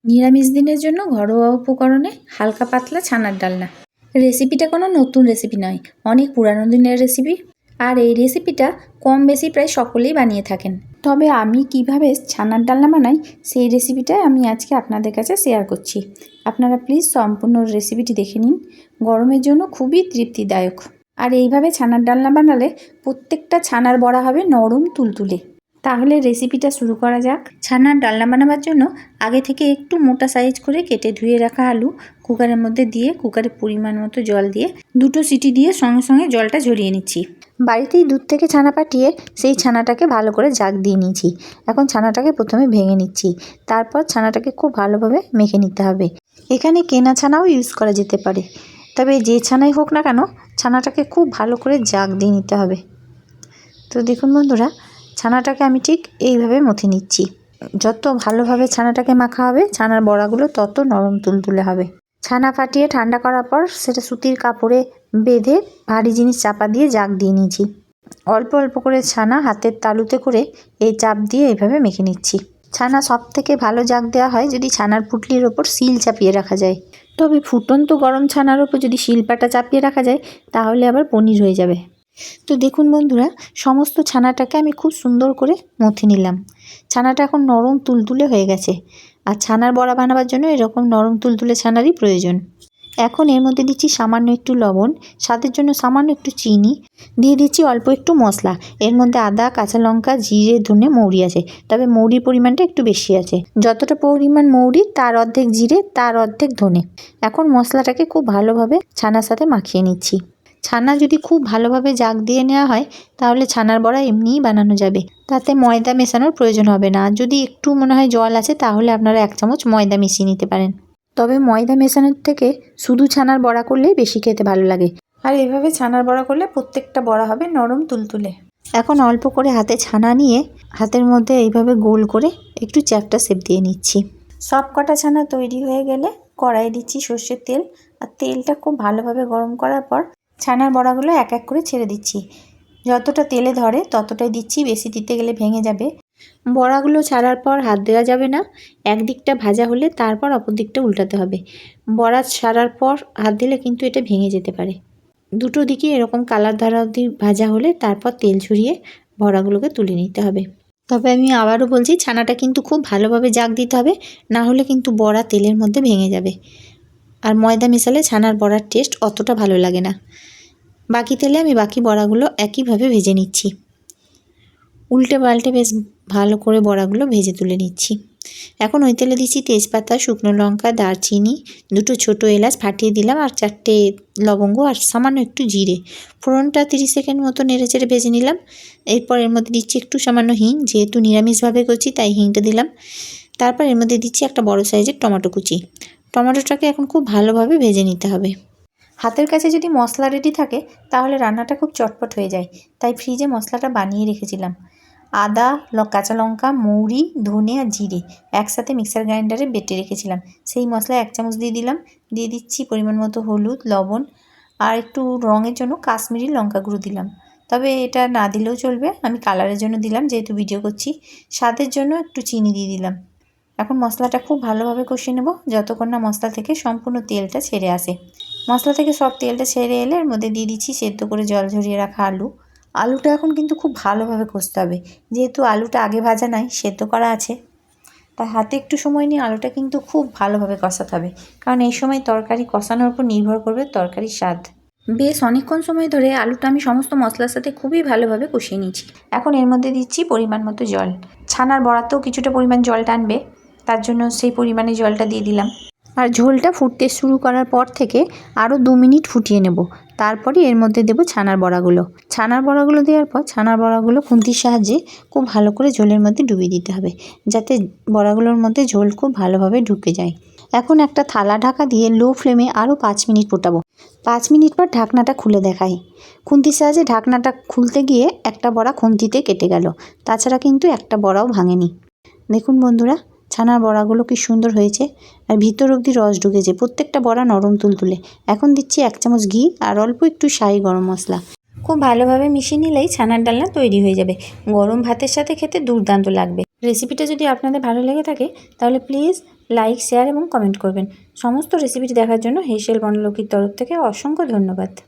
নিরামিষ দিনের জন্য ঘরোয়া উপকরণে হালকা পাতলা ছানার ডালনা। রেসিপিটা কোনো নতুন রেসিপি নয়, অনেক পুরানো দিনের রেসিপি। আর এই রেসিপিটা কম বেশি প্রায় সকলেই বানিয়ে থাকেন। তবে আমি কিভাবে ছানার ডালনা বানাই সেই রেসিপিটাই আমি আজকে আপনাদের কাছে শেয়ার করছি। আপনারা প্লিজ সম্পূর্ণ রেসিপিটি দেখে নিন, গরমের জন্য খুবই তৃপ্তিদায়ক। আর এইভাবে ছানার ডালনা বানালে প্রত্যেকটা ছানার বড়া হবে নরম তুলতুলে। তাহলে রেসিপিটা শুরু করা যাক। ছানার ডালনা বানাবার জন্য আগে থেকে একটু মোটা সাইজ করে কেটে ধুয়ে রাখা আলু কুকারের মধ্যে দিয়ে কুকারে পরিমাণ মতো জল দিয়ে 2টো সিটি দিয়ে সঙ্গে সঙ্গে জলটা ঝরিয়ে নিচ্ছি। বাড়িতেই দুধ থেকে ছানা পাঠিয়ে সেই ছানাটাকে ভালো করে জাগ দিয়ে নিয়েছি। এখন ছানাটাকে প্রথমে ভেঙে নিচ্ছি, তারপর ছানাটাকে খুব ভালোভাবে মেখে নিতে হবে। এখানে কেনা ছানাও ইউজ করা যেতে পারে, তবে যে ছানাই হোক না কেন ছানাটাকে খুব ভালো করে জাগ দিয়ে নিতে হবে। তো দেখুন বন্ধুরা, ছানাটাকে আমি ঠিক এইভাবে মথে নিচ্ছি। যত ভালোভাবে ছানাটাকে মাখা হবে ছানার বড়াগুলো তত নরম তুলতুলে হবে। ছানা ফাটিয়ে ঠান্ডা করার পর সেটা সুতির কাপড়ে বেঁধে ভারী জিনিস চাপা দিয়ে জাগ দিয়ে নিয়েছি। অল্প অল্প করে ছানা হাতের তালুতে করে এই চাপ দিয়ে এইভাবে মেখে নিচ্ছি। ছানা সব থেকে ভালো জাগ দেওয়া হয় যদি ছানার পুটলির ওপর শিল চাপিয়ে রাখা যায়। তবে ফুটন্ত গরম ছানার ওপর যদি শিলপাটা চাপিয়ে রাখা যায় তাহলে আবার পনির হয়ে যাবে। তো দেখুন বন্ধুরা, সমস্ত ছানাটাকে আমি খুব সুন্দর করে মথে নিলাম। ছানাটা এখন নরম তুলতুলে হয়ে গেছে। আর ছানার বড়া বানাবার জন্য এরকম নরম তুলতুলে ছানারই প্রয়োজন। এখন এর মধ্যে দিচ্ছি সামান্য একটু লবণ, স্বাদের জন্য সামান্য একটু চিনি, দিয়ে দিচ্ছি অল্প একটু মশলা। এর মধ্যে আদা, কাঁচা লঙ্কা, জিরে, ধনে, মৌরি আছে, তবে মৌরির পরিমাণটা একটু বেশি আছে। যতটা পরিমাণ মৌরি তার অর্ধেক জিরে, তার অর্ধেক ধনে। এখন মশলাটাকে খুব ভালোভাবে ছানার সাথে মাখিয়ে নিচ্ছি। ছানা যদি খুব ভালোভাবে জাগ দিয়ে নেওয়া হয় তাহলে ছানার বড়া এমনিই বানানো যাবে, তাতে ময়দা মেশানোর প্রয়োজন হবে না। যদি একটু মনে হয় জল আছে তাহলে আপনারা 1 চামচ ময়দা মিশিয়ে নিতে পারেন। তবে ময়দা মেশানোর থেকে শুধু ছানার বড়া করলেই বেশি খেতে ভালো লাগে। আর এভাবে ছানার বড়া করলে প্রত্যেকটা বড়া হবে নরম তুলতুলে। এখন অল্প করে হাতে ছানা নিয়ে হাতের মধ্যে এইভাবে গোল করে একটু চ্যাপ্টা শেপ দিয়ে নিচ্ছি। সব কটা ছানা তৈরি হয়ে গেলে কড়াইয়ে দিচ্ছি সর্ষের তেল। আর তেলটা খুব ভালোভাবে গরম করার পর ছানার বড়াগুলো এক এক করে ছেড়ে দিচ্ছি। যতটা তেলে ধরে ততটাই দিচ্ছি, বেশি দিতে গেলে ভেঙে যাবে। বড়াগুলো ছাড়ার পর হাত দেওয়া যাবে না, একদিকটা ভাজা হলে তারপর অপর দিকটা উল্টাতে হবে। বড়া ছাড়ার পর হাত দিলে কিন্তু এটা ভেঙে যেতে পারে। দুটো দিকে এরকম কালার ধরা অবধি ভাজা হলে তারপর তেল ঝরিয়ে বড়াগুলোকে তুলে নিতে হবে। তবে আমি আবারও বলছি, ছানাটা কিন্তু খুব ভালোভাবে জাগ দিতে হবে, না হলে কিন্তু বড়া তেলের মধ্যে ভেঙে যাবে। আর ময়দা মেশালে ছানার বড়ার টেস্ট অতটা ভালো লাগে না। বাকি তেলে আমি বাকি বড়াগুলো একইভাবে ভেজে নিচ্ছি। উল্টে পাল্টে বেশ ভালো করে বড়াগুলো ভেজে তুলে নিচ্ছি। এখন ওই তেলে দিচ্ছি তেজপাতা, শুকনো লঙ্কা, দারচিনি, 2টো ছোটো এলাচ ফাটিয়ে দিলাম, আর 4টে লবঙ্গ, আর সামান্য একটু জিরে। ফোড়নটা 30 সেকেন্ড মতো নেড়ে চেড়ে ভেজে নিলাম। এরপর এর মধ্যে দিচ্ছি একটু সামান্য হিং, যেহেতু নিরামিষভাবে করছি তাই হিংটা দিলাম। তারপর এর মধ্যে দিচ্ছি একটা বড় সাইজের টমেটো কুচি। টমেটোটাকে এখন খুব ভালোভাবে ভেজে নিতে হবে। হাতের কাছে যদি মশলা রেডি থাকে তাহলে রান্নাটা খুব চটপট হয়ে যায়, তাই ফ্রিজে মশলাটা বানিয়ে রেখেছিলাম। আদা, কাঁচা লঙ্কা, মৌরি, ধনে আর জিরে একসাথে মিক্সার গ্রাইন্ডারে বেটে রেখেছিলাম, সেই মশলা 1 চামচ দিয়ে দিলাম। দিয়ে দিচ্ছি পরিমাণ মতো হলুদ, লবণ, আর একটু রঙের জন্য কাশ্মীরি লঙ্কা গুঁড়ো দিলাম। তবে এটা না দিলেও চলবে, আমি কালারের জন্য দিলাম যেহেতু ভিডিও করছি। স্বাদের জন্য একটু চিনি দিয়ে দিলাম। এখন মশলাটা খুব ভালোভাবে কষিয়ে নেব যতক্ষণ না মশলা থেকে সম্পূর্ণ তেলটা ছেড়ে আসে। মশলা থেকে সব তেলটা ছেড়ে এলে এর মধ্যে দিয়ে দিচ্ছি সেদ্ধ করে জল ঝরিয়ে রাখা আলু। আলুটা এখন কিন্তু খুব ভালোভাবে কষতে হবে, যেহেতু আলুটা আগে ভাজা নয় সেদ্ধ করা আছে, তাই হাতে একটু সময় নিয়ে আলুটা কিন্তু খুব ভালোভাবে কষাতে হবে, কারণ এই সময় তরকারি কষানোর উপর নির্ভর করবে তরকারির স্বাদ। বেশ অনেকক্ষণ সময় ধরে আলুটা আমি সমস্ত মশলার সাথে খুবই ভালোভাবে কষিয়ে নিয়েছি। এখন এর মধ্যে দিচ্ছি পরিমাণ মতো জল। ছানার বড়াতেও কিছুটা পরিমাণ জল টানবে, তার জন্য সেই পরিমাণে জলটা দিয়ে দিলাম। আর ঝোলটা ফুটতে শুরু করার পর থেকে আরও 2 মিনিট ফুটিয়ে নেব। তারপরে এর মধ্যে দেবো ছানার বড়াগুলো। ছানার বড়াগুলো দেওয়ার পর ছানার বড়াগুলো খুন্তির সাহায্যে খুব ভালো করে ঝোলের মধ্যে ডুবিয়ে দিতে হবে, যাতে বড়াগুলোর মধ্যে ঝোল খুব ভালোভাবে ঢুকে যায়। এখন একটা থালা ঢাকা দিয়ে লো ফ্লেমে আরও 5 মিনিট ফোটাবো। 5 মিনিট পর ঢাকনাটা খুলে দেখাই। খুন্তির সাহায্যে ঢাকনাটা খুলতে গিয়ে একটা বড়া খুন্তিতে কেটে গেল, তাছাড়া কিন্তু একটা বড়াও ভাঙেনি। দেখুন বন্ধুরা, ছানার বড়াগুলো কি সুন্দর হয়েছে, আর ভিতর অবধি রস ঢুকেছে, প্রত্যেকটা বড়া নরম তুলতুলে। এখন দিচ্ছি 1 চামচ ঘি আর অল্প একটু শাহি গরম মশলা। খুব ভালোভাবে মিশিয়ে নিলেই ছানার ডালনা তৈরি হয়ে যাবে। গরম ভাতের সাথে খেতে দুর্দান্ত লাগবে। রেসিপিটা যদি আপনাদের ভালো লেগে থাকে তাহলে প্লিজ লাইক, শেয়ার এবং কমেন্ট করবেন। সমস্ত রেসিপিটি দেখার জন্য হেসেল বনলক্ষ্মীর তরফ থেকে অসংখ্য ধন্যবাদ।